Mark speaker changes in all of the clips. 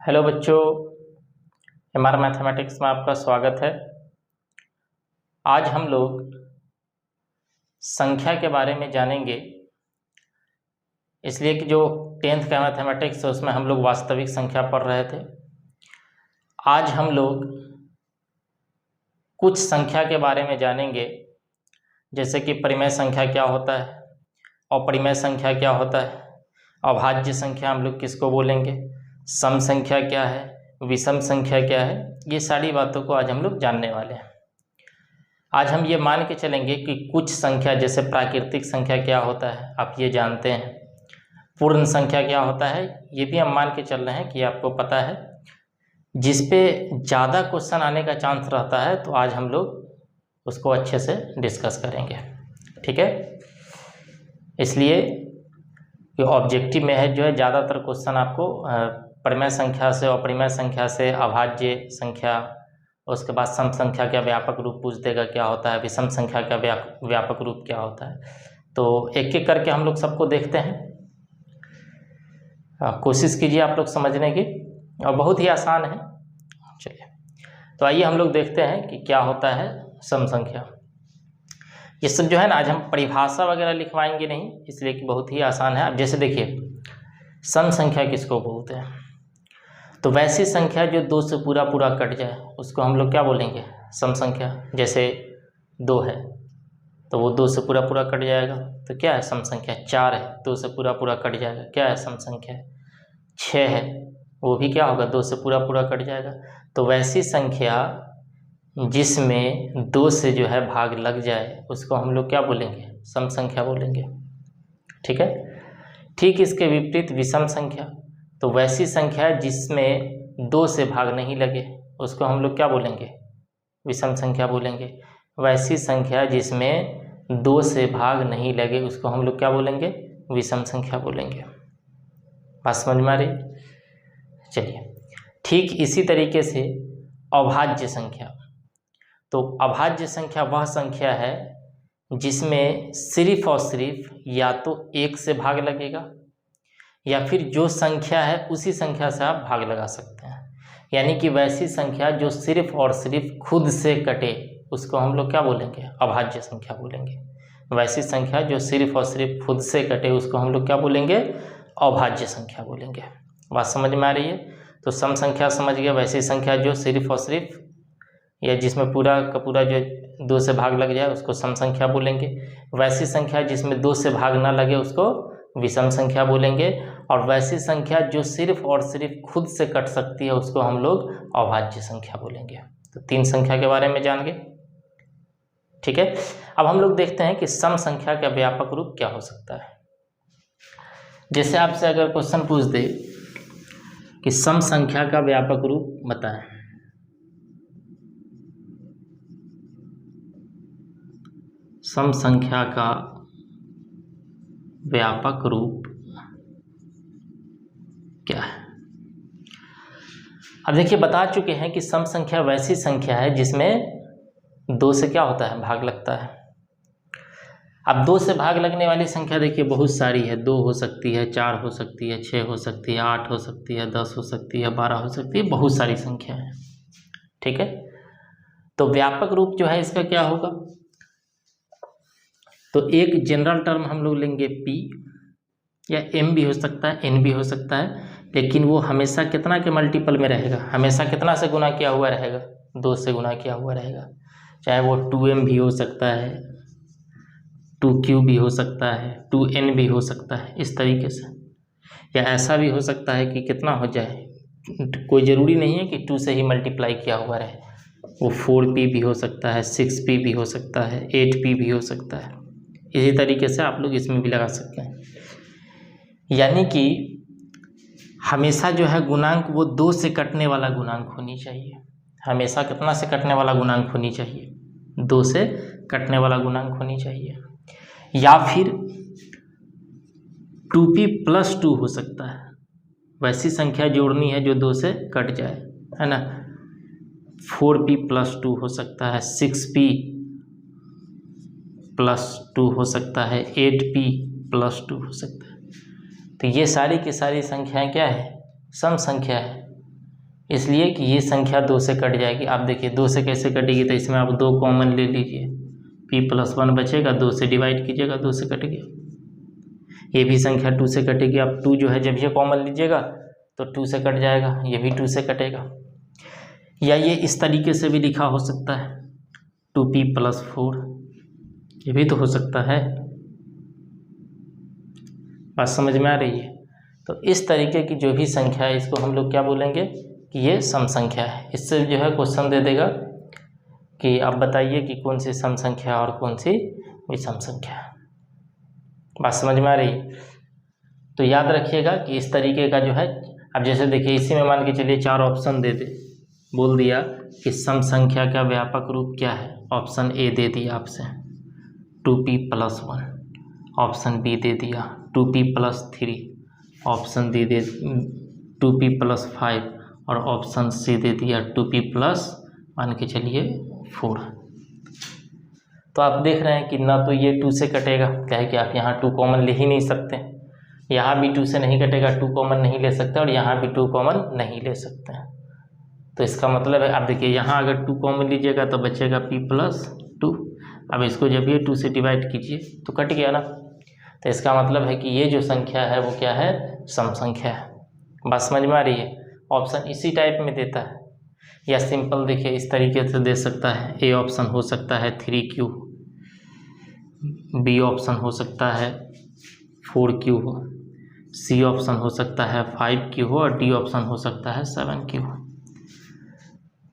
Speaker 1: Hello बच्चों, MR mathematics में आपका स्वागत है। आज हम लोग संख्या के बारे में जानेंगे, इसलिए कि जो 10th का मैथमेटिक्स है उसमें हम लोग वास्तविक संख्या पढ़ रहे थे। आज हम लोग कुछ संख्या के बारे में जानेंगे, जैसे कि परिमेय संख्या क्या होता है, अपरिमेय संख्या क्या होता है, अभाज्य संख्या हम लोग किसको बोलेंगे, सम संख्या क्या है, विषम संख्या क्या है। ये सारी बातों को आज हम लोग जानने वाले हैं। आज हम ये मान के चलेंगे कि कुछ संख्या, जैसे प्राकृतिक संख्या क्या होता है आप ये जानते हैं, पूर्ण संख्या क्या होता है ये भी हम मान के चल रहे हैं कि आपको पता है। जिस पे ज़्यादा क्वेश्चन आने का चांस रहता है तो आज हम लोग उसको अच्छे से डिस्कस करेंगे, ठीक है। इसलिए जो ऑब्जेक्टिव में है जो है ज़्यादातर क्वेश्चन आपको परिमेय संख्या से, अपरिमेय संख्या से, अभाज्य संख्या, उसके बाद सम संख्या का व्यापक रूप पूछ देगा क्या होता है, विषम संख्या का व्यापक रूप क्या होता है। तो एक एक करके हम लोग सबको देखते हैं। कोशिश कीजिए आप लोग समझने की, और बहुत ही आसान है। चलिए तो आइए हम लोग देखते हैं कि क्या होता है सम संख्या। ये सब जो है ना, आज हम परिभाषा वगैरह लिखवाएंगे नहीं, इसलिए कि बहुत ही आसान है। अब जैसे देखिए, सम संख्या किसको बोलते हैं, तो वैसी संख्या जो 2 से पूरा पूरा कट जाए उसको हम लोग क्या बोलेंगे, सम संख्या। जैसे 2 है तो वो 2 से पूरा पूरा कट जाएगा तो क्या है, सम संख्या। 4 है 2 से पूरा पूरा कट जाएगा, क्या है, सम संख्या। 6 है वो भी क्या होगा, 2 से पूरा पूरा कट जाएगा। तो वैसी संख्या जिसमें 2 से जो है भाग लग जाए उसको हम लोग क्या बोलेंगे, सम संख्या बोलेंगे, ठीक है। ठीक इसके विपरीत विषम संख्या, तो वैसी संख्या जिसमें 2 से भाग नहीं लगे उसको हम लोग क्या बोलेंगे, विषम संख्या बोलेंगे। वैसी संख्या जिसमें 2 से भाग नहीं लगे उसको हम लोग क्या बोलेंगे, विषम संख्या बोलेंगे। बात समझ में आ रही। चलिए, ठीक इसी तरीके से अभाज्य संख्या, तो अभाज्य संख्या वह संख्या है जिसमें सिर्फ और सिर्फ या तो 1 से भाग लगेगा या फिर जो संख्या है उसी संख्या से आप भाग लगा सकते हैं। यानी कि वैसी संख्या जो सिर्फ और सिर्फ खुद से कटे उसको हम लोग क्या बोलेंगे, अभाज्य संख्या बोलेंगे। वैसी संख्या जो सिर्फ और सिर्फ खुद से कटे उसको हम लोग क्या बोलेंगे, अभाज्य संख्या बोलेंगे। बात समझ में आ रही है। तो सम संख्या समझ गए, वैसी संख्या जो सिर्फ और सिर्फ या जिसमें पूरा का पूरा जो 2 से भाग लग जाए उसको सम संख्या बोलेंगे। वैसी संख्या जिसमें 2 से भाग ना लगे उसको विषम संख्या बोलेंगे। और वैसी संख्या जो सिर्फ और सिर्फ खुद से कट सकती है उसको हम लोग अभाज्य संख्या बोलेंगे। तो 3 संख्या के बारे में जान गए, ठीक है। अब हम लोग देखते हैं कि सम संख्या का व्यापक रूप क्या हो सकता है। जैसे आपसे अगर क्वेश्चन पूछ दे कि सम संख्या का व्यापक रूप बताएं, सम संख्या का व्यापक रूप क्या है। अब देखिए, बता चुके हैं कि सम संख्या वैसी संख्या है जिसमें 2 से क्या होता है, भाग लगता है। अब 2 से भाग लगने वाली संख्या देखिए बहुत सारी है। 2 हो सकती है, 4 हो सकती है, 6 हो सकती है, 8 हो सकती है, 10 हो सकती है, 12 हो सकती है, बहुत सारी संख्या है, ठीक है। तो व्यापक रूप जो है इसका क्या होगा, तो एक जनरल टर्म हम लोग लेंगे p, या m भी हो सकता है, n भी हो सकता है, लेकिन वो हमेशा कितना के मल्टीपल में रहेगा, हमेशा कितना से गुना किया हुआ रहेगा, 2 से गुना किया हुआ रहेगा। चाहे वो 2m भी हो सकता है, 2q भी हो सकता है, 2n भी हो सकता है, इस तरीके से। या ऐसा भी हो सकता है कि कितना हो जाए, कोई ज़रूरी नहीं है कि 2 से ही मल्टीप्लाई किया हुआ रहे, वो 4p भी हो सकता है, 6p भी हो सकता है, 8p भी हो सकता है। इसी तरीके से आप लोग इसमें भी लगा सकते हैं। यानी कि हमेशा जो है गुणांक वो 2 से कटने वाला गुणांक होनी चाहिए। हमेशा कितना से कटने वाला गुणांक होनी चाहिए, 2 से कटने वाला गुणांक होनी चाहिए। या फिर 2p + 2 हो सकता है, वैसी संख्या जोड़नी है जो 2 से कट जाए, है ना। 4p + 2 हो सकता है, 6p + 2 हो सकता है, 8p + 2 हो सकता है। तो ये सारी की सारी संख्याएं क्या है, सम संख्या है। इसलिए कि ये संख्या 2 से कट जाएगी। आप देखिए 2 से कैसे कटेगी, तो इसमें आप 2 कॉमन ले लीजिए, p+1 बचेगा, 2 से डिवाइड कीजिएगा, 2 से कट गया। ये भी संख्या 2 से कटेगी। आप 2 जो है जब ये कॉमन लीजिएगा तो 2 से कट जाएगा, ये भी 2 से कटेगा। या ये इस तरीके से भी लिखा हो सकता है 2p+4, ये भी तो हो सकता है। बात समझ में आ रही है? तो इस तरीके की जो भी संख्या है इसको हम लोग क्या बोलेंगे कि ये सम संख्या है। इससे जो है क्वेश्चन दे देगा कि आप बताइए कि कौन सी सम संख्या और कौन सी विषम संख्या है। बात समझ में आ रही है? तो याद रखिएगा कि इस तरीके का जो है, अब जैसे देखिए इसी में मान के चलिए 4 ऑप्शन दे दे, बोल दिया कि सम संख्या का व्यापक रूप क्या है। ऑप्शन ए दे दिया आपसे 2p+1, ऑप्शन बी दे दिया 2p+3, ऑप्शन डी दे 2p+5 और ऑप्शन सी दे दिया 2p+ मान के चलिए 4। तो आप देख रहे हैं कि ना तो ये 2 से कटेगा, क्या है कि आप यहाँ 2 कॉमन ले ही नहीं सकते, यहाँ भी 2 से नहीं कटेगा, 2 कॉमन नहीं ले सकते, और यहाँ भी 2 कॉमन नहीं ले सकते हैं। तो इसका मतलब है, आप देखिए यहाँ अगर 2 कॉमन लीजिएगा तो बचेगा p+2। अब इसको जब ये 2 से डिवाइड कीजिए तो कट गया ना। तो इसका मतलब है कि ये जो संख्या है वो क्या है, सम संख्या है। बात समझ में आ रही है? ऑप्शन इसी टाइप में देता है, या सिंपल देखिए इस तरीके से दे सकता है। ए ऑप्शन हो सकता है 3q, बी ऑप्शन हो सकता है 4q हो, सी ऑप्शन हो सकता है 5q हो, और डी ऑप्शन हो सकता है 7q हो।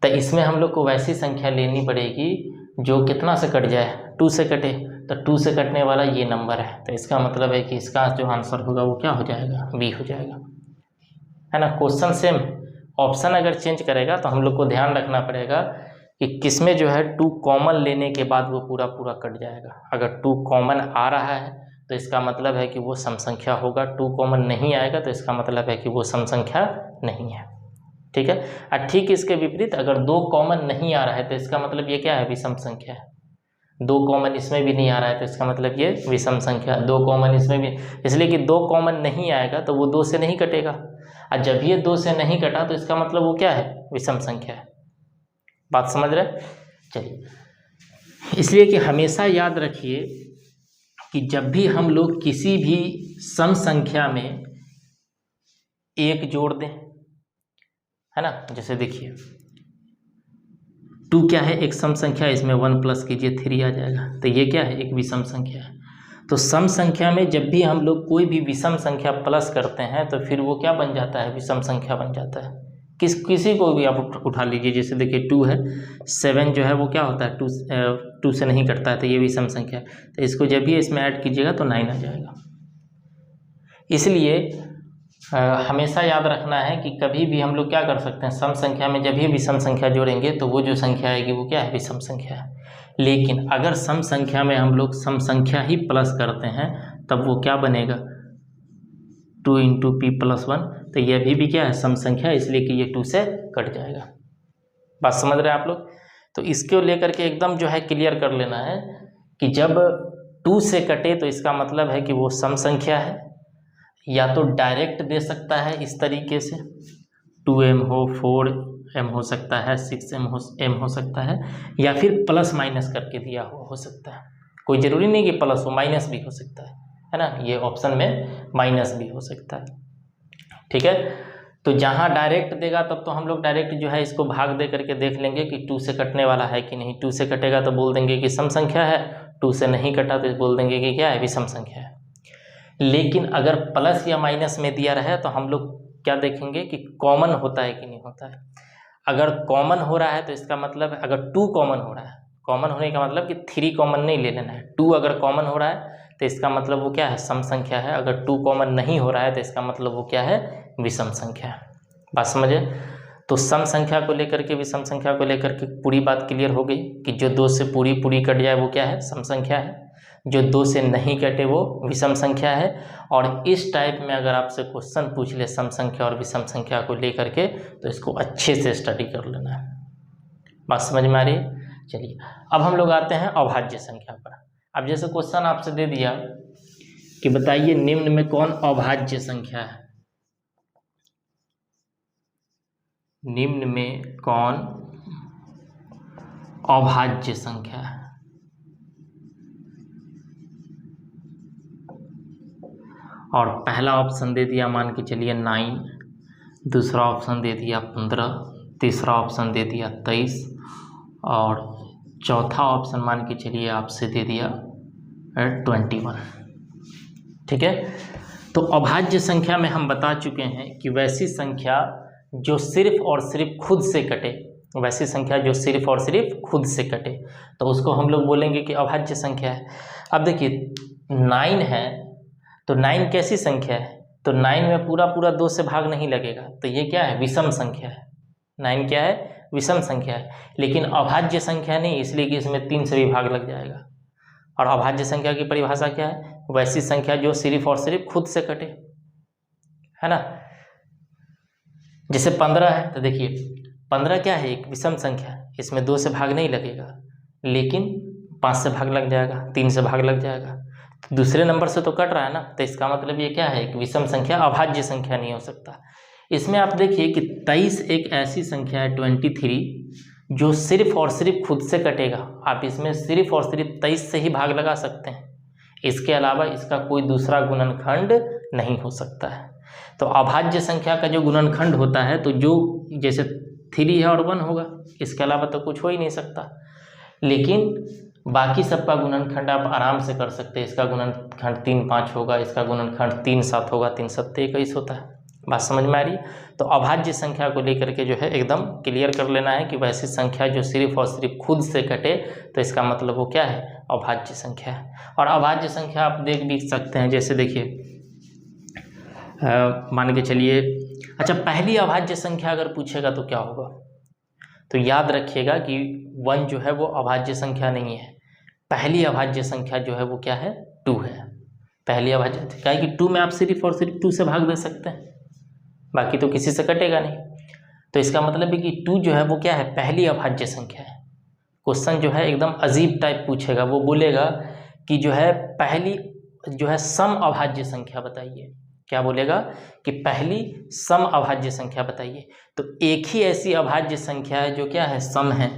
Speaker 1: तो इसमें हम लोग को वैसी संख्या लेनी पड़ेगी जो कितना से कट जाए, 2 से कटे। तो 2 से कटने वाला ये नंबर है, तो इसका मतलब है कि इसका जो आंसर होगा वो क्या हो जाएगा, बी हो जाएगा, है ना। क्वेश्चन सेम, ऑप्शन अगर चेंज करेगा तो हम लोग को ध्यान रखना पड़ेगा कि किसमें जो है 2 कॉमन लेने के बाद वो पूरा पूरा कट जाएगा। अगर 2 कॉमन आ रहा है तो इसका मतलब है कि वो सम संख्या होगा, 2 कॉमन नहीं आएगा तो इसका मतलब है कि वो सम संख्या नहीं है। ठीक है। और ठीक इसके विपरीत अगर 2 कॉमन नहीं आ रहा है तो इसका मतलब ये क्या है, विषम संख्या है। 2 कॉमन इसमें भी नहीं आ रहा है तो इसका मतलब ये विषम संख्या, 2 कॉमन इसमें भी, इसलिए कि 2 कॉमन नहीं आएगा तो वो 2 से नहीं कटेगा, और जब ये 2 से नहीं कटा तो इसका मतलब वो क्या है, विषम संख्या है। बात समझ रहे? चलिए, इसलिए कि हमेशा याद रखिए कि जब भी हम लोग किसी भी सम संख्या में 1 जोड़ दें, है ना, जैसे देखिए 2 क्या है, एक सम संख्या, इसमें 1 प्लस कीजिए 3 आ जाएगा, तो ये क्या है, एक विषम संख्या है। तो सम संख्या में जब भी हम लोग कोई भी विषम संख्या प्लस करते हैं तो फिर वो क्या बन जाता है, विषम संख्या बन जाता है। किसी को भी आप उठा लीजिए, जैसे देखिए 2 है, 7 जो है वो क्या होता है, 2 से नहीं कटता है, तो ये विषम संख्या है। तो इसको जब भी इसमें ऐड कीजिएगा तो 9 आ जाएगा। इसलिए हमेशा याद रखना है कि कभी भी हम लोग क्या कर सकते हैं, सम संख्या में जब भी विषम संख्या जोड़ेंगे तो वो जो संख्या आएगी वो क्या है, विषम संख्या है। लेकिन अगर सम संख्या में हम लोग सम संख्या ही प्लस करते हैं तब वो क्या बनेगा, 2 × p+1, तो ये अभी भी क्या है, सम संख्या, इसलिए कि ये 2 से कट जाएगा। बात समझ रहे हैं आप लोग? तो इसको लेकर के एकदम जो है क्लियर कर लेना है कि जब 2 से कटे तो इसका मतलब है कि वो सम संख्या है। या तो डायरेक्ट दे सकता है इस तरीके से, 2m हो, 4m हो सकता है, 6m हो सकता है, या फिर प्लस माइनस करके दिया हो सकता है। कोई ज़रूरी नहीं कि प्लस हो, माइनस भी हो सकता है ना, ये ऑप्शन में माइनस भी हो सकता है। ठीक है। तो जहाँ डायरेक्ट देगा तब तो हम लोग डायरेक्ट जो है इसको भाग दे करके देख लेंगे कि 2 से कटने वाला है कि नहीं। 2 से कटेगा तो बोल देंगे कि सम संख्या है, 2 से नहीं कटा तो बोल देंगे कि क्या है, विषम संख्या है। लेकिन अगर प्लस या माइनस में दिया रहे तो हम लोग क्या देखेंगे कि कॉमन होता है कि नहीं होता है। अगर कॉमन हो रहा है तो इसका मतलब, अगर 2 कॉमन हो रहा है, कॉमन होने का मतलब कि 3 कॉमन नहीं ले लेना है, 2 अगर कॉमन हो रहा है तो इसका मतलब वो क्या है, सम संख्या है। अगर 2 कॉमन नहीं हो रहा है तो इसका मतलब वो क्या है, विषम संख्या है। बात समझे? तो सम संख्या को लेकर के विषम संख्या को लेकर के पूरी बात क्लियर हो गई कि जो 2 से पूरी कट जाए वो क्या है, सम संख्या है। जो 2 से नहीं कटे वो विषम संख्या है। और इस टाइप में अगर आपसे क्वेश्चन पूछ ले सम संख्या और विषम संख्या को लेकर के तो इसको अच्छे से स्टडी कर लेना है। बात समझ में आ रही है? चलिए, अब हम लोग आते हैं अभाज्य संख्या पर। अब जैसे क्वेश्चन आपसे दे दिया कि बताइए निम्न में कौन अभाज्य संख्या है। निम्न में कौन अभाज्य संख्या है? और पहला ऑप्शन दे दिया मान के चलिए 9, दूसरा ऑप्शन दे दिया 15, तीसरा ऑप्शन दे दिया 23 और चौथा ऑप्शन मान के चलिए आपसे दे दिया 21। ठीक है, तो अभाज्य संख्या में हम बता चुके हैं कि वैसी संख्या जो सिर्फ और सिर्फ खुद से कटे, वैसी संख्या जो सिर्फ और सिर्फ खुद से कटे तो उसको हम लोग बोलेंगे कि अभाज्य संख्या है। अब देखिए 9 है तो 9 कैसी संख्या है? तो 9 में पूरा पूरा 2 से भाग नहीं लगेगा, तो ये क्या है? विषम संख्या है। 9 क्या है? विषम संख्या है। लेकिन अभाज्य संख्या नहीं, इसलिए कि इसमें 3 से भी भाग लग जाएगा। और अभाज्य संख्या की परिभाषा क्या है? वैसी संख्या जो सिर्फ और सिर्फ खुद से कटे, है ना। जैसे 15 है तो देखिए 15 क्या है? एक विषम संख्या, इसमें 2 से भाग नहीं लगेगा, लेकिन 5 से भाग लग जाएगा, 3 से भाग लग जाएगा, दूसरे नंबर से तो कट रहा है ना, तो इसका मतलब ये क्या है? एक विषम संख्या, अभाज्य संख्या नहीं हो सकता। इसमें आप देखिए कि 23 एक ऐसी संख्या है, 23 जो सिर्फ और सिर्फ खुद से कटेगा। आप इसमें सिर्फ और सिर्फ 23 से ही भाग लगा सकते हैं, इसके अलावा इसका कोई दूसरा गुणनखंड नहीं हो सकता है। तो अभाज्य संख्या का जो गुणनखंड होता है तो जो जैसे 3 है और 1 होगा, इसके अलावा तो कुछ हो ही नहीं सकता। लेकिन बाकी सबका गुणनखंड आप आराम से कर सकते हैं। इसका गुणनखंड 3 5 होगा, इसका गुणनखंड 3 7 होगा, 3 7 21 होता है। बात समझ में आ रही है? तो अभाज्य संख्या को लेकर के जो है एकदम क्लियर कर लेना है कि वैसी संख्या जो सिर्फ और सिर्फ खुद से कटे तो इसका मतलब वो क्या है? अभाज्य संख्या है। और अभाज्य संख्या आप देख भी सकते हैं, जैसे देखिए मान के चलिए, अच्छा पहली अभाज्य संख्या अगर पूछेगा तो क्या होगा? तो याद रखिएगा कि 1 जो है वो अभाज्य संख्या नहीं है। पहली अभाज्य संख्या जो है वो क्या है? 2 है। पहली अभाज्य क्या है कि 2 में आप सिर्फ और सिर्फ 2 से भाग दे सकते हैं, बाकी तो किसी से कटेगा नहीं। तो इसका मतलब है कि 2 जो है वो क्या है? पहली अभाज्य संख्या है। क्वेश्चन जो है एकदम अजीब टाइप पूछेगा, वो बोलेगा कि जो है पहली जो है सम अभाज्य संख्या बताइए। क्या बोलेगा? कि पहली सम अभाज्य संख्या बताइए। तो एक ही ऐसी अभाज्य संख्या है जो क्या है? सम है।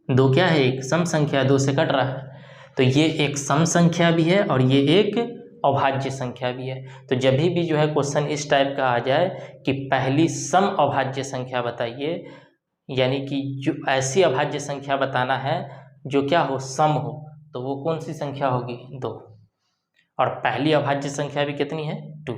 Speaker 1: 2 क्या है? एक सम संख्या, 2 से कट रहा है, तो ये एक सम संख्या भी है और ये एक अभाज्य संख्या भी है। तो जब भी जो है क्वेश्चन इस टाइप का आ जाए कि पहली सम अभाज्य संख्या बताइए, यानी कि जो ऐसी अभाज्य संख्या बताना है जो क्या हो? सम हो, तो वो कौन सी संख्या होगी? 2। और पहली अभाज्य संख्या भी कितनी है? 2।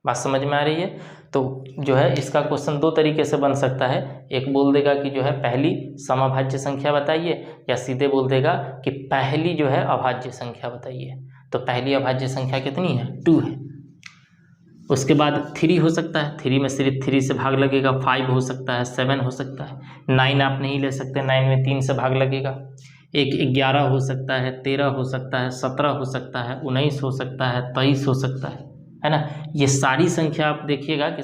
Speaker 1: बात समझ में आ रही है? तो जो है इसका क्वेश्चन 2 तरीके से बन सकता है। एक बोल देगा कि जो है पहली समअभाज्य संख्या बताइए, या सीधे बोल देगा कि पहली जो है अभाज्य संख्या बताइए। तो पहली अभाज्य संख्या कितनी है? 2 है। उसके बाद 3 हो सकता है, 3 में सिर्फ 3 से भाग लगेगा, 5 हो सकता है, 7 हो सकता है, 9 आप नहीं ले सकते, 9 में 3 से भाग लगेगा। एक 11 हो सकता है, 13 हो सकता है, 17 हो सकता है, 19 हो सकता है, 23 हो सकता है ना। ये सारी संख्या आप देखिएगा कि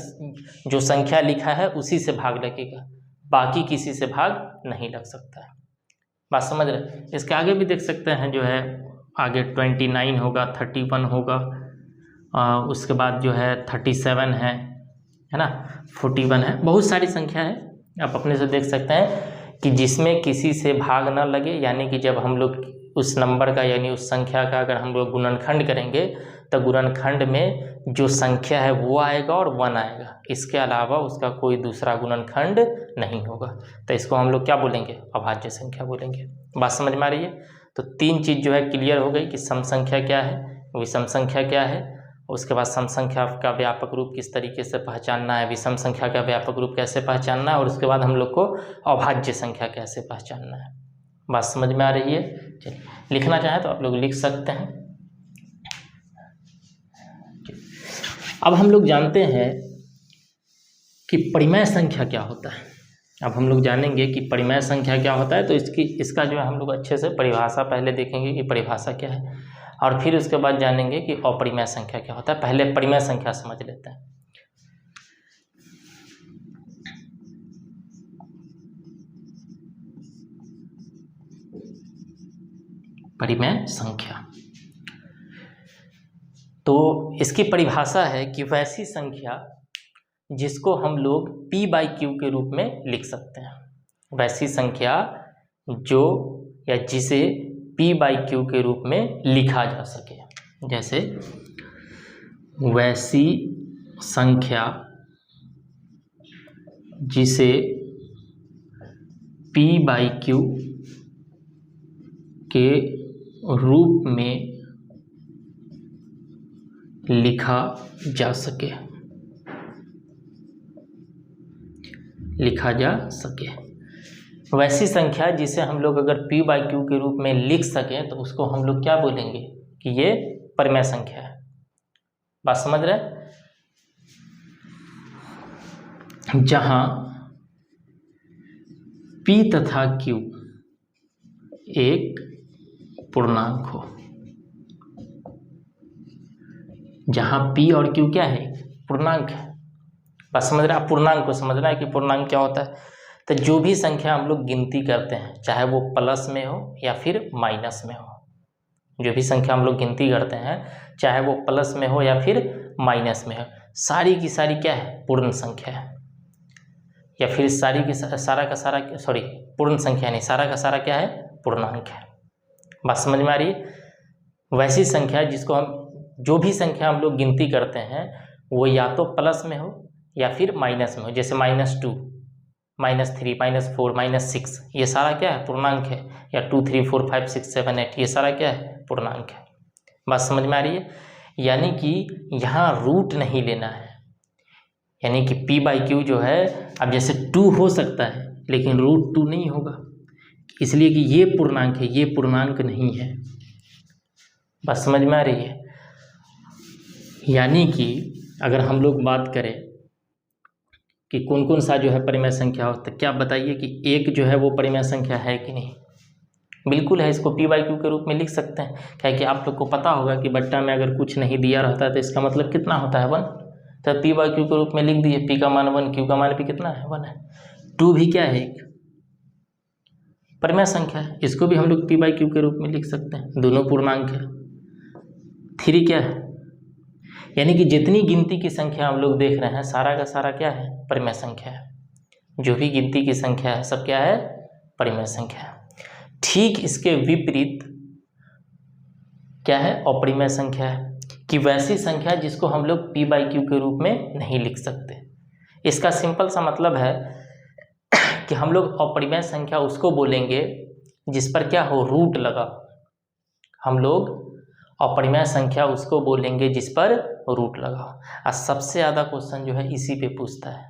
Speaker 1: जो संख्या लिखा है उसी से भाग लगेगा, बाकी किसी से भाग नहीं लग सकता है। बात समझ रहे? इसके आगे भी देख सकते हैं, जो है आगे 29 होगा, 31 होगा, उसके बाद जो है 37 है ना, 41 है, बहुत सारी संख्या है। आप अपने से देख सकते हैं कि जिसमें किसी से भाग ना लगे, यानी कि जब हम लोग उस नंबर का यानी उस संख्या का अगर हम लोग गुणनखंड करेंगे तो गुणनखंड में जो संख्या है वो आएगा और 1 आएगा, इसके अलावा उसका कोई दूसरा गुणनखंड नहीं होगा। तो इसको हम लोग क्या बोलेंगे? अभाज्य संख्या बोलेंगे। बात समझ में आ रही है? तो 3 चीज़ जो है क्लियर हो गई कि सम संख्या क्या है, विषम संख्या क्या है, उसके बाद सम संख्या का व्यापक रूप किस तरीके से पहचानना है, विषम संख्या का व्यापक रूप कैसे पहचानना है, और उसके बाद हम लोग को अभाज्य संख्या कैसे पहचानना है। बात समझ में आ रही है? चलिए, लिखना चाहें तो आप लोग लिख सकते हैं। अब हम लोग जानते हैं कि परिमेय संख्या क्या होता है। अब हम लोग जानेंगे कि परिमेय संख्या क्या होता है, तो इसका जो है हम लोग अच्छे से परिभाषा पहले देखेंगे कि परिभाषा क्या है, और फिर उसके बाद जानेंगे कि अपरिमेय संख्या क्या होता है। पहले परिमेय संख्या समझ लेते हैं। परिमेय संख्या, तो इसकी परिभाषा है कि वैसी संख्या जिसको हम लोग p/q के रूप में लिख सकते हैं, वैसी संख्या जो या जिसे p/q के रूप में लिखा जा सके। जैसे वैसी संख्या जिसे p/q के रूप में लिखा जा सके, वैसी संख्या जिसे हम लोग अगर p/q के रूप में लिख सकें तो उसको हम लोग क्या बोलेंगे कि ये परिमेय संख्या है। बात समझ रहे? जहां p तथा q एक पूर्णांक हो, जहां p और q क्या है, पूर्णांक है। बस समझ रहे? आप पूर्णांक को समझना है कि पूर्णांक क्या होता है। तो जो भी संख्या हम लोग गिनती करते हैं, चाहे वो प्लस में हो या फिर माइनस में हो, जो भी संख्या हम लोग गिनती करते हैं चाहे वो प्लस में हो या फिर माइनस में हो, सारी की सारी क्या है, पूर्ण संख्या है। या फिर सारा का सारा पूर्ण संख्या नहीं, सारा का सारा क्या है, पूर्णांक है। बात समझ में आ रही है? वैसी संख्या जिसको हम, जो भी संख्या हम लोग गिनती करते हैं वो या तो प्लस में हो या फिर माइनस में हो। जैसे -2, -3, -4, -6, ये सारा क्या है, पूर्णांक है। या 2, 3, 4, 5, 6, 7, 8, ये सारा क्या है, पूर्णांक है। बात समझ में आ रही है? यानी कि यहाँ रूट नहीं लेना है, यानी कि p/q जो है, अब जैसे 2 हो सकता है लेकिन √2 नहीं होगा, इसलिए कि ये पूर्णांक है, ये पूर्णांक नहीं है। बात समझ में आ रही है? यानी कि अगर हम लोग बात करें कि कौन कौन सा जो है परिमेय संख्या हो, तो क्या बताइए कि एक जो है वो परिमेय संख्या है कि नहीं? बिल्कुल है, इसको p/q के रूप में लिख सकते हैं। क्या कि आप लोग को पता होगा कि बट्टा में अगर कुछ नहीं दिया रहता है तो इसका मतलब कितना होता है, 1। तो p/q के रूप में लिख दिए, p का मान 1, q का मान भी कितना है, 1 है। 2 भी क्या है, एक परिमेय संख्या है, इसको भी हम लोग p/q के रूप में लिख सकते हैं, दोनों पूर्णांक है। 3 क्या है, यानी कि जितनी गिनती की संख्या हम लोग देख रहे हैं सारा का सारा क्या है, परिमेय संख्या है। जो भी गिनती की संख्या है सब क्या है, परिमेय संख्या है। ठीक इसके विपरीत क्या है, अपरिमेय संख्या है, कि वैसी संख्या जिसको हम लोग p/q के रूप में नहीं लिख सकते। इसका सिंपल सा मतलब है कि हम लोग अपरिमेय संख्या उसको बोलेंगे जिस पर क्या हो, रूट लगा। हम लोग अपरिमेय संख्या उसको बोलेंगे जिस पर रूट लगा। और सबसे ज़्यादा क्वेश्चन जो है इसी पे पूछता है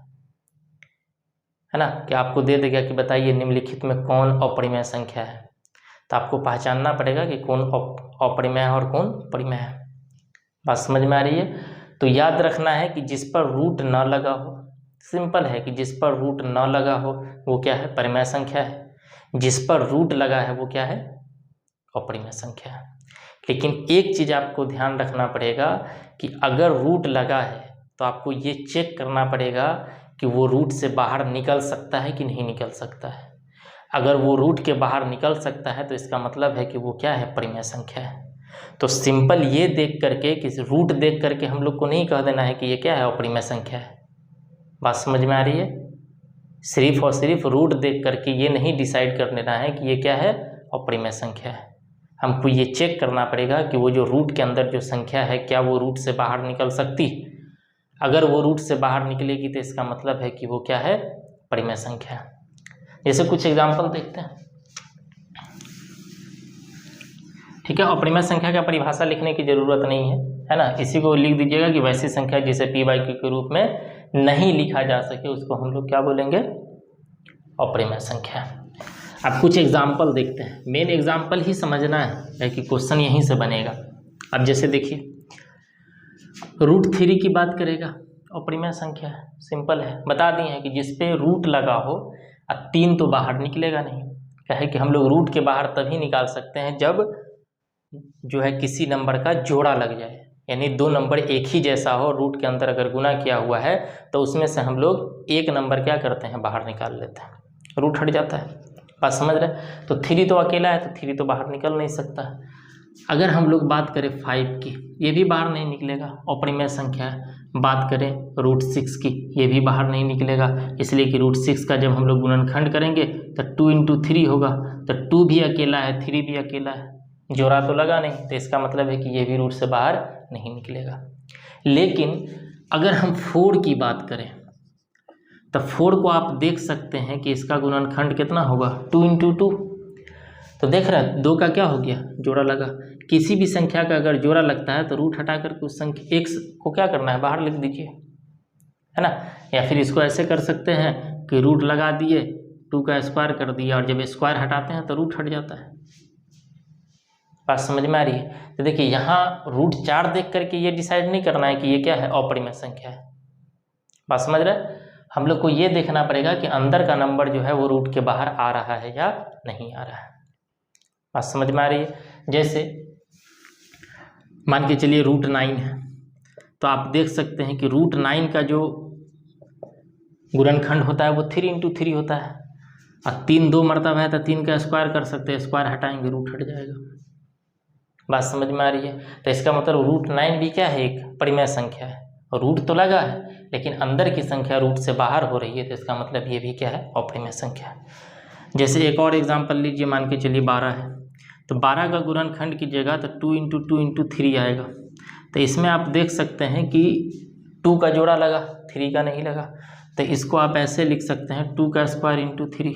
Speaker 1: ना, कि आपको दे देगा कि बताइए निम्नलिखित में कौन अपरिमेय संख्या है, तो आपको पहचानना पड़ेगा कि कौन अपरिमेय है और कौन परिमेय है। बात समझ में आ रही है? तो याद रखना है कि जिस पर रूट न लगा हो, सिंपल है कि जिस पर रूट न लगा हो वो क्या है, परिमेय संख्या है। जिस पर रूट लगा है वो क्या है, अपरिमेय संख्या है। लेकिन एक चीज़ आपको ध्यान रखना पड़ेगा कि अगर रूट लगा है तो आपको ये चेक करना पड़ेगा कि वो रूट से बाहर निकल सकता है कि नहीं निकल सकता है। अगर वो रूट के बाहर निकल सकता है तो इसका मतलब है कि वो क्या है, परिमेय संख्या है। तो सिंपल ये देख करके कि रूट देख करके हम लोग को नहीं कह देना है कि ये क्या है, अपरिमेय संख्या है। बात समझ में आ रही है? सिर्फ और सिर्फ रूट देख करके ये नहीं डिसाइड कर लेना है कि ये क्या है, अपरिमेय संख्या है। हमको ये चेक करना पड़ेगा कि वो जो रूट के अंदर जो संख्या है क्या वो रूट से बाहर निकल सकती। अगर वो रूट से बाहर निकलेगी तो इसका मतलब है कि वो क्या है, परिमेय संख्या है। जैसे कुछ एग्जाम्पल देखते हैं, ठीक है। अपरिमेय संख्या का परिभाषा लिखने की जरूरत नहीं है ना, इसी को लिख दीजिएगा कि वैसी संख्या जिसे p/q के रूप में नहीं लिखा जा सके उसको हम लोग क्या बोलेंगे, अपरिमेय संख्या। अब कुछ एग्जाम्पल देखते हैं, मेन एग्जाम्पल ही समझना है कि क्वेश्चन यहीं से बनेगा। अब जैसे देखिए √3 की बात करेगा, अपरिमेय संख्या है, सिंपल है, बता दिए हैं कि जिस पे रूट लगा हो, अब 3 तो बाहर निकलेगा नहीं। क्या है कि हम लोग रूट के बाहर तभी निकाल सकते हैं जब जो है किसी नंबर का जोड़ा लग जाए, यानी 2 नंबर एक ही जैसा हो, रूट के अंदर अगर गुना किया हुआ है तो उसमें से हम लोग एक नंबर क्या करते हैं, बाहर निकाल लेते हैं, रूट हट जाता है। बात समझ रहे? तो 3 तो अकेला है तो 3 तो बाहर निकल नहीं सकता है। अगर हम लोग बात करें 5 की, ये भी बाहर नहीं निकलेगा, अपरिमेय संख्या है। बात करें √6 की, ये भी बाहर नहीं निकलेगा, इसलिए कि √6 का जब हम लोग गुणनखंड करेंगे तो 2 × 3 होगा, तो 2 भी अकेला है, 3 भी अकेला है, जोड़ा तो लगा नहीं, तो इसका मतलब है कि ये भी रूट से बाहर नहीं निकलेगा। लेकिन अगर हम 4 की बात करें तो 4 को आप देख सकते हैं कि इसका गुणनखंड कितना होगा, 2 × 2। तो देख रहे हैं 2 का क्या हो गया, जोड़ा लगा। किसी भी संख्या का अगर जोड़ा लगता है तो रूट हटा करके उस संख्या x को क्या करना है, बाहर लिख दीजिए, है ना। या फिर इसको ऐसे कर सकते हैं कि रूट लगा दिए, 2 का स्क्वायर कर दिया, और जब स्क्वायर हटाते हैं तो रूट हट जाता है। बात समझ में आ रही है। तो देखिए यहाँ √4 देख करके ये डिसाइड नहीं करना है कि ये क्या है, अपरिमेय संख्या है। बात समझ रहे हैं। हम लोग को ये देखना पड़ेगा कि अंदर का नंबर जो है वो रूट के बाहर आ रहा है या नहीं आ रहा है। बात समझ में आ रही है। जैसे मान के चलिए √9 है, तो आप देख सकते हैं कि √9 का जो गुणनखंड होता है वो 3 × 3 होता है, और 3 2 मरतबा है तो 3 का स्क्वायर कर सकते हैं, स्क्वायर हटाएंगे रूट हट जाएगा। बात समझ में आ रही है। तो इसका मतलब √9 भी क्या है, एक परिमेय संख्या है, और रूट तो लगा है लेकिन अंदर की संख्या रूट से बाहर हो रही है, तो इसका मतलब ये भी क्या है, अपरिमेय संख्या है। जैसे एक और एग्जांपल लीजिए, मान के चलिए 12 है, तो 12 का गुणनखंड कीजिएगा तो 2 × 2 × 3 आएगा। तो इसमें आप देख सकते हैं कि 2 का जोड़ा लगा, 3 का नहीं लगा, तो इसको आप ऐसे लिख सकते हैं 2 का स्क्वायर × 3।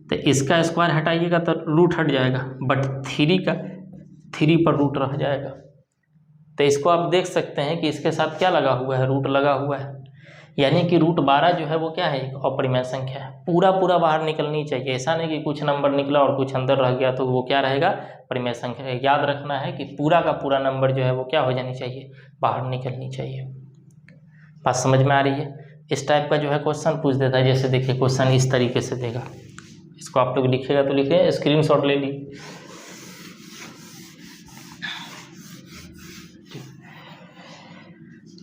Speaker 1: तो इसका स्क्वायर हटाइएगा तो रूट हट जाएगा, बट 3 पर रूट रह जाएगा। तो इसको आप देख सकते हैं कि इसके साथ क्या लगा हुआ है, रूट लगा हुआ है, यानी कि √12 जो है वो क्या है, एक अपरिमेय संख्या है। पूरा बाहर निकलनी चाहिए, ऐसा नहीं कि कुछ नंबर निकला और कुछ अंदर रह गया तो वो क्या रहेगा, परिमेय संख्या। याद रखना है कि पूरा का पूरा नंबर जो है वो क्या हो जानी चाहिए, बाहर निकलनी चाहिए। बात समझ में आ रही है। इस टाइप का जो है क्वेश्चन पूछ देता है। जैसे देखिए क्वेश्चन इस तरीके से देगा, इसको आप लोग लिखिएगा तो लिखिए, स्क्रीनशॉट ले ली।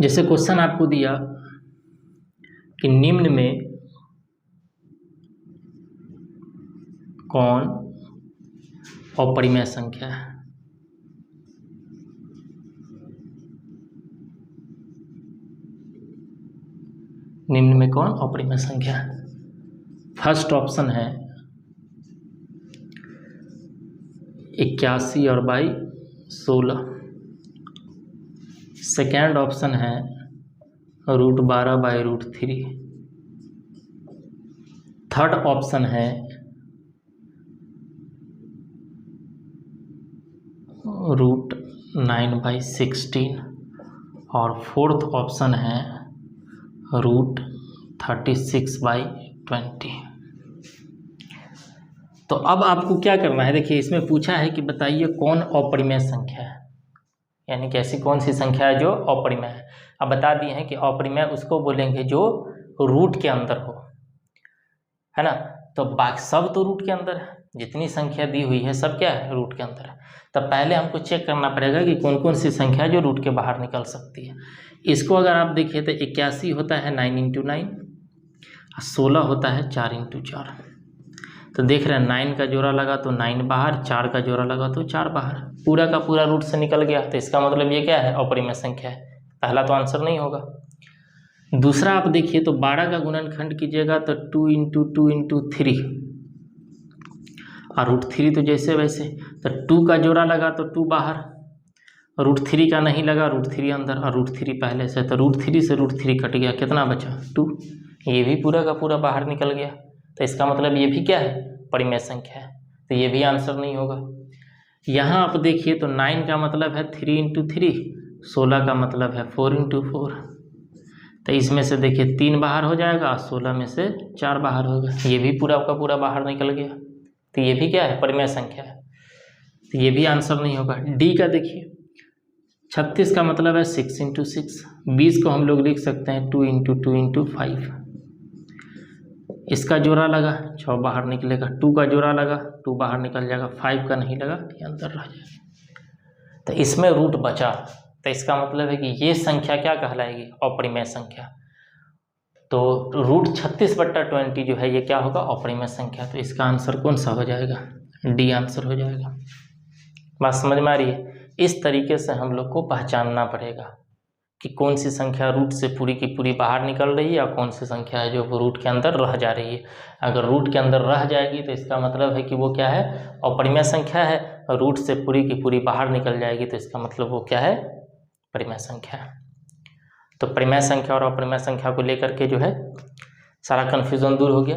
Speaker 1: जैसे क्वेश्चन आपको दिया कि निम्न में कौन अपरिमेय संख्या है। निम्न में कौन अपरिमेय संख्या है। फर्स्ट ऑप्शन है 81 और बाई 16। सेकेंड ऑप्शन है √12 बाई √3। थर्ड ऑप्शन है √9 बाई 16, और फोर्थ ऑप्शन है √36 बाई 20। तो अब आपको क्या करना है, देखिए इसमें पूछा है कि बताइए कौन अपरिमेय संख्या है, यानी कि ऐसी कौन सी संख्या है जो अपरिमेय है। अब बता दिए हैं कि अपरिमेय उसको बोलेंगे जो रूट के अंदर हो, है ना। तो बाकी सब तो रूट के अंदर है, जितनी संख्या दी हुई है सब क्या है, रूट के अंदर है। तो पहले हमको चेक करना पड़ेगा कि कौन कौन सी संख्या जो रूट के बाहर निकल सकती है। इसको अगर आप देखिए तो 81 होता है 9 × 9, 16 होता है 4 × 4। तो देख रहे हैं 9 का जोड़ा लगा तो 9 बाहर, 4 का जोड़ा लगा तो 4 बाहर, पूरा का पूरा रूट से निकल गया। तो इसका मतलब ये क्या है, अपरिमेय संख्या है। पहला तो आंसर नहीं होगा। दूसरा आप देखिए तो 12 का गुणनखंड कीजिएगा तो 2 × 2 × 3, और √3 तो जैसे वैसे, तो 2 का जोड़ा लगा तो 2 बाहर, √3 का नहीं लगा, √3 अंदर, और √3 पहले से, तो √3 से √3 कट गया, कितना बचा 2। ये भी पूरा का पूरा बाहर निकल गया। तो इसका मतलब ये भी क्या है, परिमेय संख्या है। तो ये भी आंसर नहीं होगा। यहाँ आप देखिए तो 9 का मतलब है 3 × 3, 16 का मतलब है 4 × 4। तो इसमें से देखिए 3 बाहर हो जाएगा, 16 में से 4 बाहर होगा, ये भी पूरा का पूरा बाहर निकल गया। तो ये भी क्या है, परिमेय संख्या है। तो ये भी आंसर नहीं होगा। डी का देखिए 36 का मतलब है 6 × 6, 20 को हम लोग लिख सकते हैं 2 × 2 × 5। इसका जोड़ा लगा 6 बाहर निकलेगा, 2 का जोड़ा लगा 2 बाहर निकल जाएगा, 5 का नहीं लगा ये अंदर रह जाएगा। तो इसमें रूट बचा, तो इसका मतलब है कि ये संख्या क्या कहलाएगी, अपरिमेय संख्या। तो √36/20 जो है ये क्या होगा, अपरिमेय संख्या। तो इसका आंसर कौन सा हो जाएगा, डी आंसर हो जाएगा। बात समझ में आ रही है। इस तरीके से हम लोग को पहचानना पड़ेगा। कि कौन सी संख्या रूट से पूरी की पूरी बाहर निकल रही है और कौन सी संख्या है जो रूट के अंदर रह जा रही है। अगर रूट के अंदर रह जाएगी तो इसका मतलब है कि वो क्या है, अपरिमेय संख्या है, और रूट से पूरी की पूरी बाहर निकल जाएगी तो इसका मतलब वो क्या है, परिमेय संख्या है। तो परिमेय संख्या और अपरिमेय संख्या को लेकर के जो है सारा कन्फ्यूज़न दूर हो गया।